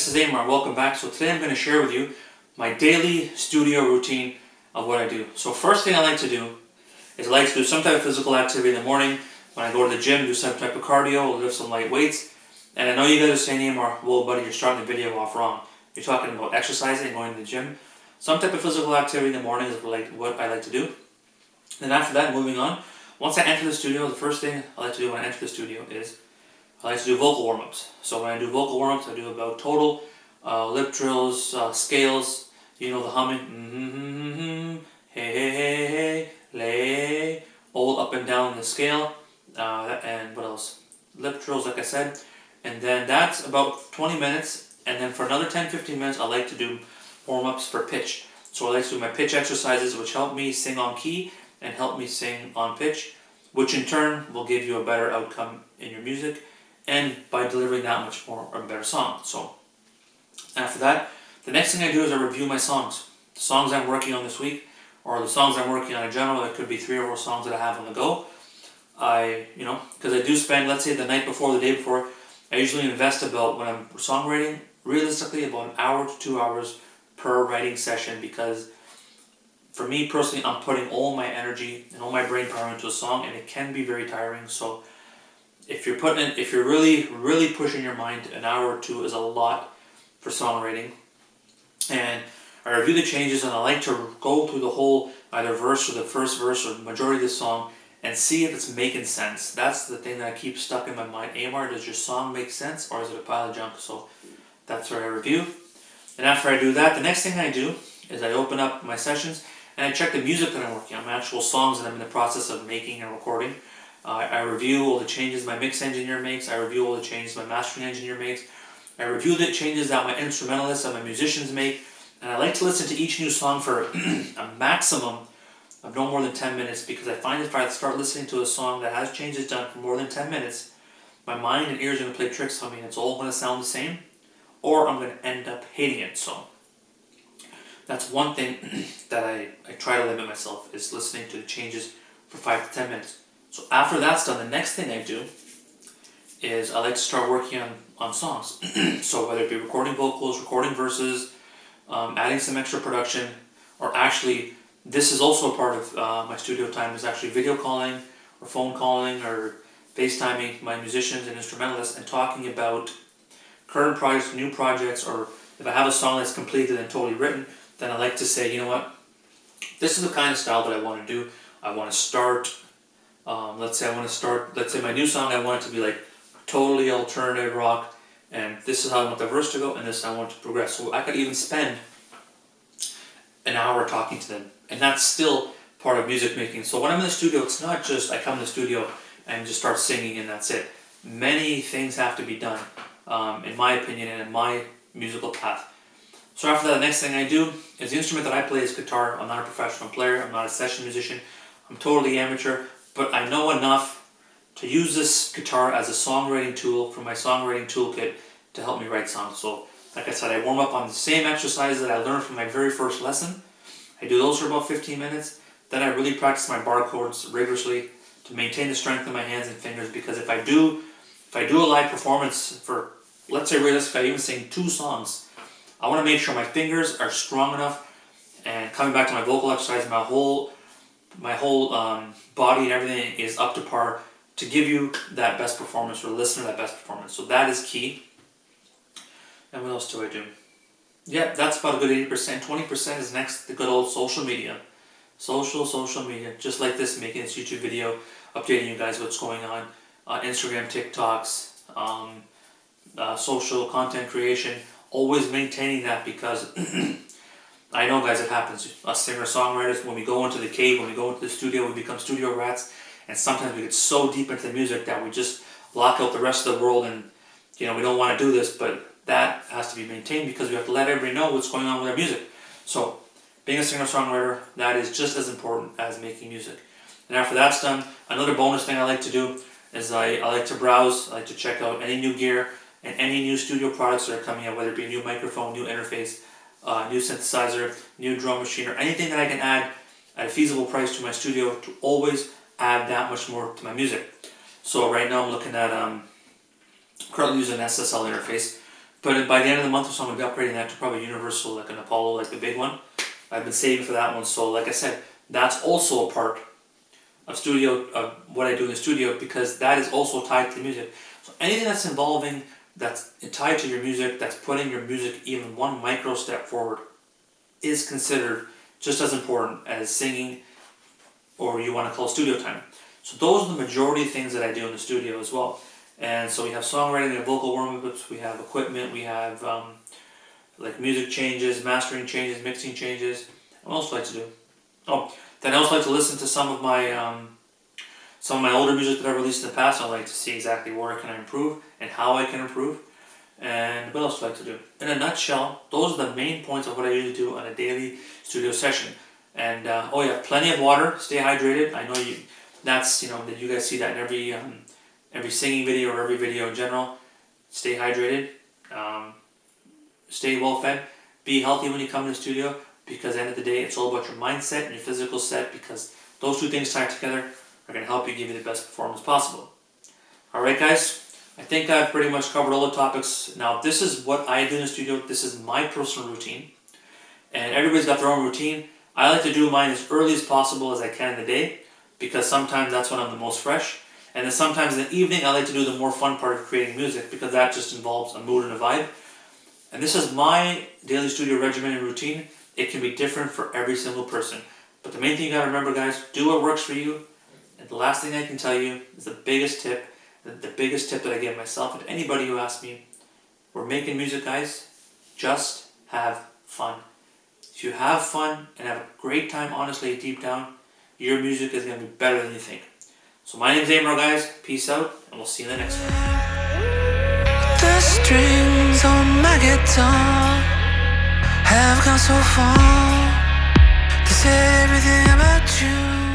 this is Amar. Welcome back. So today I'm going to share with you my daily studio routine of what I do. So first thing I like to do is I like to do some type of physical activity in the morning. When I go to the gym, do some type of cardio, lift some light weights. And I know you guys are saying, Amar, well buddy, you're starting the video off wrong. You're talking about exercising and going to the gym. Some type of physical activity in the morning is what I like to do. Then after that, moving on, once I enter the studio, the first thing I like to do when I enter the studio is I like to do vocal warm-ups. So when I do vocal warm-ups, I do about total lip trills, scales, you know, the humming, hey, hey, hey, hey, lay, all up and down the scale, and what else? Lip trills, like I said. And then that's about 20 minutes, and then for another 10-15 minutes, I like to do warm-ups for pitch. So I like to do my pitch exercises, which help me sing on key and help me sing on pitch, which in turn will give you a better outcome in your music and by delivering that much more of a better song. So after that, the next thing I do is I review my songs. The songs I'm working on this week, or the songs I'm working on in general. It could be 3 or 4 songs that I have on the go. Because I do spend, let's say the night before, the day before, I usually invest about, when I'm songwriting, realistically about 1 hour to 2 hours per writing session, because for me personally, I'm putting all my energy and all my brain power into a song, and it can be very tiring. So if you're really pushing your mind, 1 hour or 2 is a lot for songwriting. And I review the changes, and I like to go through the whole, either verse or the first verse or the majority of the song, and see if it's making sense. That's the thing that I keep stuck in my mind. Amar, does your song make sense, or is it a pile of junk? So that's where I review. And after I do that, the next thing I do is I open up my sessions and I check the music that I'm working on, my actual songs that I'm in the process of making and recording. I review all the changes my mix engineer makes. I review all the changes my mastering engineer makes. I review the changes that my instrumentalists and my musicians make. And I like to listen to each new song for a maximum of no more than 10 minutes, because I find if I start listening to a song that has changes done for more than 10 minutes, my mind and ears are going to play tricks on me, and it's all going to sound the same, or I'm going to end up hating it. So that's one thing that I try to limit myself, is listening to the changes for 5 to 10 minutes. So after that's done, the next thing I do is I like to start working on songs. So whether it be recording vocals, recording verses, adding some extra production, or actually, this is also a part of my studio time, is actually video calling or phone calling or FaceTiming my musicians and instrumentalists and talking about current projects, new projects, or if I have a song that's completed and totally written, then I like to say, you know what, this is the kind of style that I want to do. I want to start, let's say my new song, I want it to be like totally alternative rock, and this is how I want the verse to go, and this is how I want it to progress. So I could even spend an hour talking to them, and that's still part of music making. So when I'm in the studio, it's not just I come in the studio and just start singing and that's it. Many things have to be done, in my opinion and in my musical path. So after that, the next thing I do is the instrument that I play is guitar. I'm not a professional player. I'm not a session musician. I'm totally amateur, but I know enough to use this guitar as a songwriting tool for my songwriting toolkit to help me write songs. So like I said, I warm up on the same exercises that I learned from my very first lesson. I do those for about 15 minutes. Then I really practice my bar chords rigorously to maintain the strength of my hands and fingers, because if I do a live performance for, let's say realistically, I even sing 2 songs, I want to make sure my fingers are strong enough, and coming back to my vocal exercise, my whole body and everything is up to par to give you that best performance, or listen to that best performance. So that is key. And what else do I do? Yeah, that's about a good 80%. 20% is next, the good old social media. Social media, just like this, making this YouTube video, updating you guys what's going on. Instagram, TikToks, social content creation, always maintaining that, because I know, guys, it happens. Us singer-songwriters, when we go into the cave, when we go into the studio, we become studio rats, and sometimes we get so deep into the music that we just lock out the rest of the world, and we don't want to do this, but that has to be maintained, because we have to let everybody know what's going on with our music. So being a singer-songwriter, that is just as important as making music. And after that's done, another bonus thing I like to do is I like to browse. I like to check out any new gear and any new studio products that are coming out, whether it be a new microphone, new interface, new synthesizer, new drum machine, or anything that I can add at a feasible price to my studio to always add that much more to my music. So right now I'm looking at currently using an SSL interface. But by the end of the month or so, I'm going to be upgrading that to probably Universal, like an Apollo, like the big one. I've been saving for that one. So like I said, that's also a part of what I do in the studio, because that is also tied to music. So anything that's tied to your music, that's putting your music even one micro step forward, is considered just as important as singing, or you want to call studio time. So those are the majority of things that I do in the studio as well. And so we have songwriting, we have vocal warm-ups, we have equipment, we have like music changes, mastering changes, mixing changes. What else do I like to do? Oh, then I also like to listen to some of my older music that I've released in the past. I like to see exactly where I can improve and how I can improve. And what else do I like to do? In a nutshell, those are the main points of what I usually do on a daily studio session. And oh yeah, plenty of water. Stay hydrated. I know that you guys see that in every singing video or every video in general. Stay hydrated. Stay well fed. Be healthy when you come to the studio, because at the end of the day, it's all about your mindset and your physical set, because those two things tied together are going to help you give you the best performance possible. Alright guys, I think I've pretty much covered all the topics. Now this is what I do in the studio. This is my personal routine. And everybody's got their own routine. I like to do mine as early as possible as I can in the day, because sometimes that's when I'm the most fresh. And then sometimes in the evening I like to do the more fun part of creating music, because that just involves a mood and a vibe. And this is my daily studio regimen and routine. It can be different for every single person. But the main thing you gotta remember, guys, do what works for you. And the last thing I can tell you is the biggest tip that I give myself and anybody who asks me: we're making music, guys. Just have fun. If you have fun and have a great time, honestly, deep down, your music is gonna be better than you think. So my name's Amro, guys. Peace out, and we'll see you in the next one. The strings on my guitar have gone so far. They say everything about you